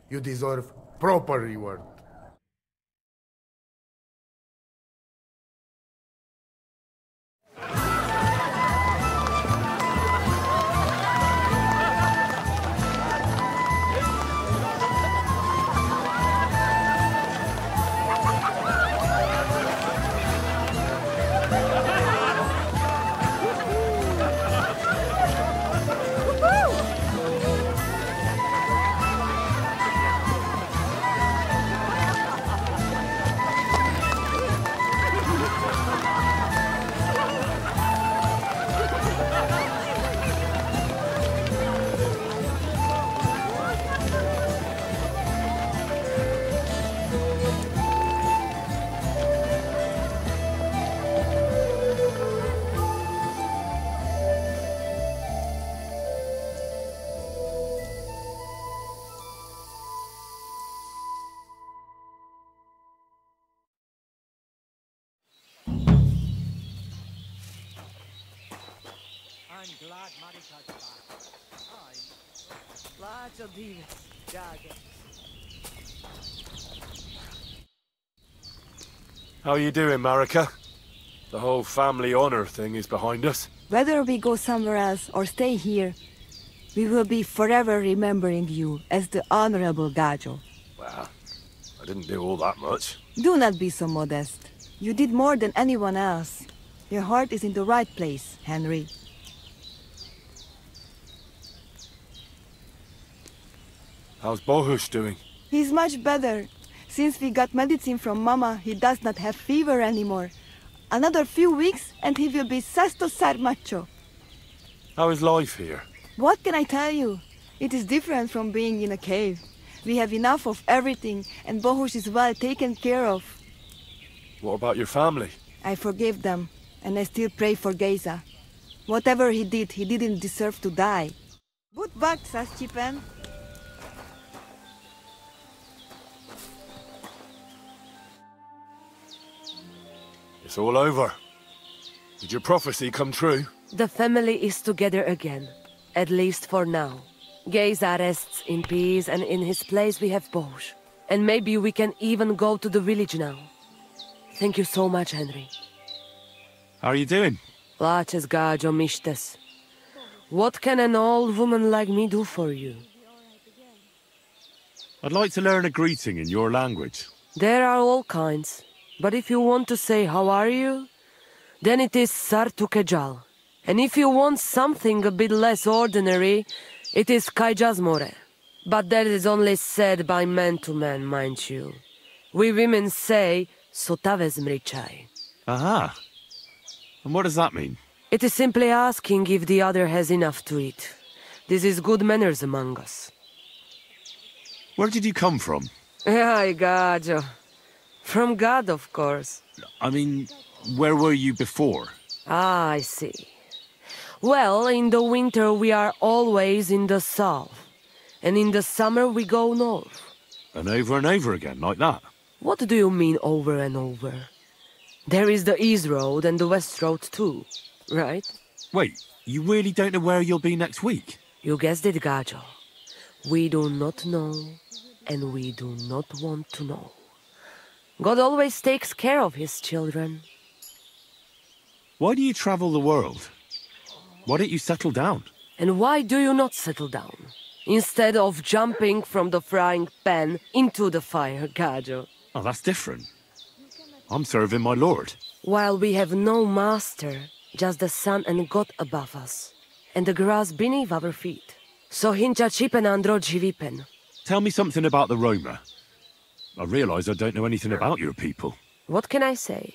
you deserve proper reward. How you doing, Marika? The whole family honor thing is behind us. Whether we go somewhere else or stay here, we will be forever remembering you as the Honorable Gajo. Well, I didn't do all that much. Do not be so modest. You did more than anyone else. Your heart is in the right place, Henry. How's Bohush doing? He's much better. Since we got medicine from Mama, he does not have fever anymore. Another few weeks and he will be Sesto Sarmacho. How is life here? What can I tell you? It is different from being in a cave. We have enough of everything and Bohush is well taken care of. What about your family? I forgive them and I still pray for Geza. Whatever he did, he didn't deserve to die. Good back, Saschipen. It's all over. Did your prophecy come true? The family is together again, at least for now. Geza rests in peace, and in his place we have Bohush. And maybe we can even go to the village now. Thank you so much, Henry. How are you doing? Laches Gajo Mishtes. What can an old woman like me do for you? I'd like to learn a greeting in your language. There are all kinds. But if you want to say how are you, then it is Sartukejal. And if you want something a bit less ordinary, it is Kaijazmore. But that is only said by man to man, mind you. We women say Sotavezmrichai. Aha. And what does that mean? It is simply asking if the other has enough to eat. This is good manners among us. Where did you come from? Ay, Gajo. From God, of course. I mean, where were you before? Ah, I see. Well, in the winter we are always in the south. And in the summer we go north. And over again, like that? What do you mean over and over? There is the East Road and the West Road too, right? Wait, you really don't know where you'll be next week? You guessed it, Gajo. We do not know, and we do not want to know. God always takes care of his children. Why do you travel the world? Why don't you settle down? And why do you not settle down? Instead of jumping from the frying pan into the fire, Gajo. Oh, that's different. I'm serving my lord. While we have no master, just the sun and God above us, and the grass beneath our feet. So hincha chipen andro jivipen. Tell me something about the Roma. I realise I don't know anything about your people. What can I say?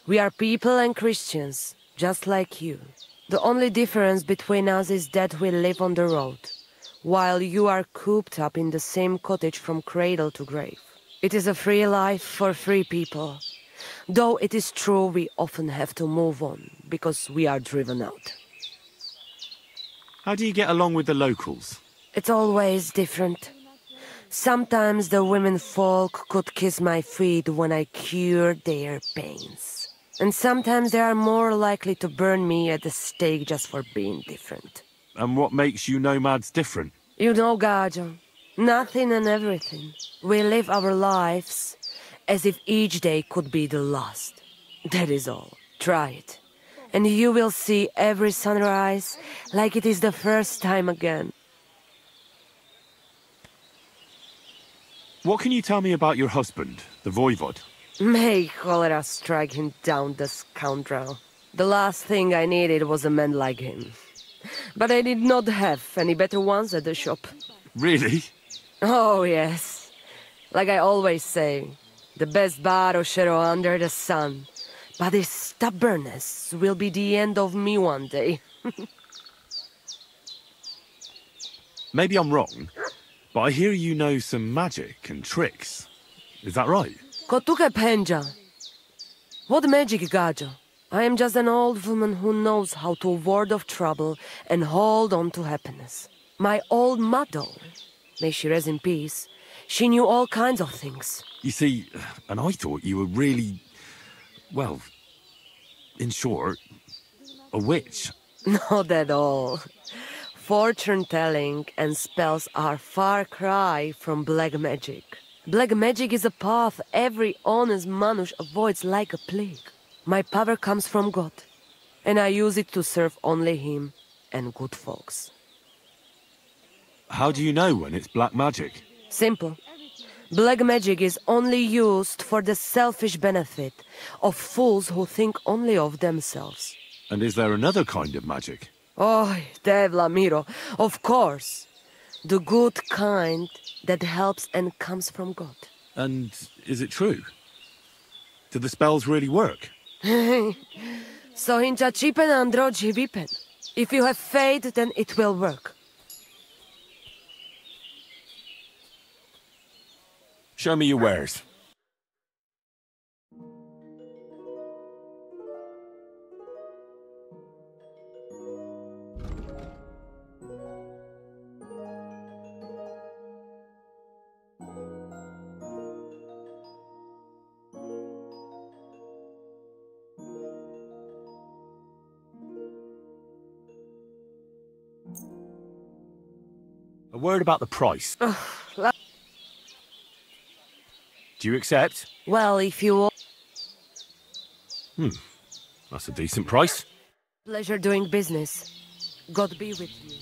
We are people and Christians, just like you. The only difference between us is that we live on the road, while you are cooped up in the same cottage from cradle to grave. It is a free life for free people. Though it is true we often have to move on, because we are driven out. How do you get along with the locals? It's always different. Sometimes the women folk could kiss my feet when I cured their pains. And sometimes they are more likely to burn me at the stake just for being different. And what makes you nomads different? You know, Gajo, nothing and everything. We live our lives as if each day could be the last. That is all. Try it. And you will see every sunrise like it is the first time again. What can you tell me about your husband, the Voivod? May cholera strike him down, the scoundrel. The last thing I needed was a man like him. But I did not have any better ones at the shop. Really? Oh, yes. Like I always say, the best baroshero under the sun. But his stubbornness will be the end of me one day. Maybe I'm wrong, but I hear you know some magic and tricks. Is that right? Kotuke Penja. What magic, Gajo? I am just an old woman who knows how to ward off trouble and hold on to happiness. My old mother, may she rest in peace, she knew all kinds of things. You see, and I thought you were really, well, in short, a witch. Not at all. Fortune-telling and spells are far cry from black magic. Black magic is a path every honest Manush avoids like a plague. My power comes from God, and I use it to serve only Him and good folks. How do you know when it's black magic? Simple. Black magic is only used for the selfish benefit of fools who think only of themselves. And is there another kind of magic? Oh, Devlamiro, of course. The good kind that helps and comes from God. And is it true? Do the spells really work? So hincha chipen androji vipen. If you have faith, then it will work. Show me your wares. A word about the price. Do you accept? Well, if you... That's a decent price. Pleasure doing business. God be with you.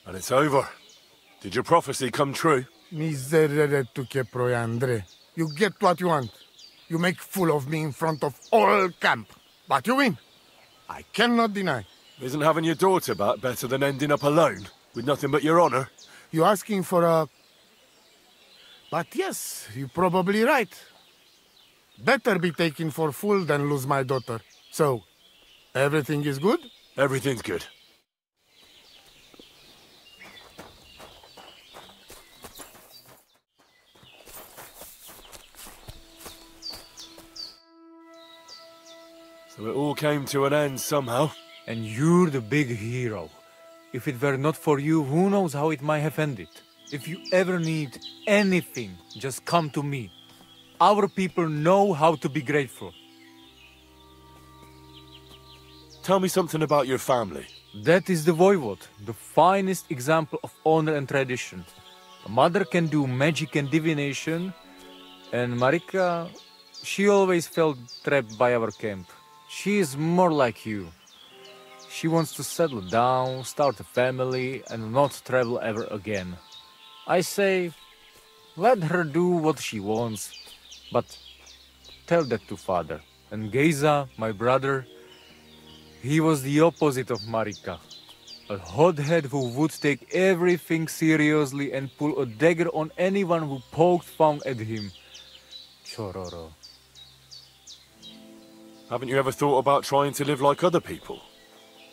And it's over. Did your prophecy come true? Miserere tu che proiandre. You get what you want. You make fool of me in front of all camp. But you win. I cannot deny. Isn't having your daughter back better than ending up alone, with nothing but your honor? You're asking for a... But yes, you're probably right. Better be taken for fool than lose my daughter. So, everything is good? Everything's good. So it all came to an end somehow. And you're the big hero. If it were not for you, who knows how it might have ended. If you ever need anything, just come to me. Our people know how to be grateful. Tell me something about your family. That is the Voivod, the finest example of honor and tradition. A mother can do magic and divination, and Marika, she always felt trapped by our camp. She is more like you. She wants to settle down, start a family, and not travel ever again. I say, let her do what she wants, but tell that to father. And Geza, my brother, he was the opposite of Marika. A hothead who would take everything seriously and pull a dagger on anyone who poked fun at him. Chororo. Haven't you ever thought about trying to live like other people?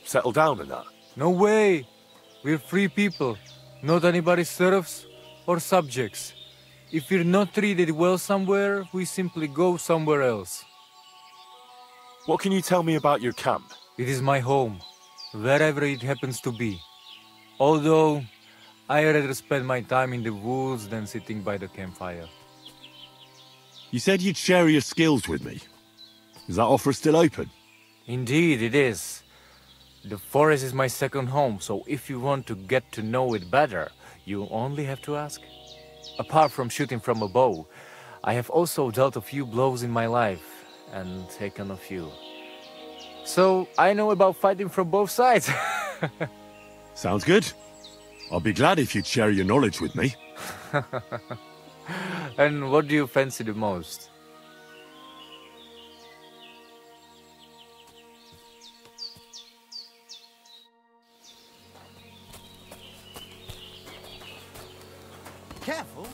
Settle down in that? No way! We're free people, not anybody's serfs or subjects. If we're not treated well somewhere, we simply go somewhere else. What can you tell me about your camp? It is my home, wherever it happens to be. Although, I rather spend my time in the woods than sitting by the campfire. You said you'd share your skills with me. Is that offer still open? Indeed, it is. The forest is my second home, so if you want to get to know it better, you only have to ask. Apart from shooting from a bow, I have also dealt a few blows in my life, and taken a few. So, I know about fighting from both sides. Sounds good. I'll be glad if you'd share your knowledge with me. And what do you fancy the most? Careful.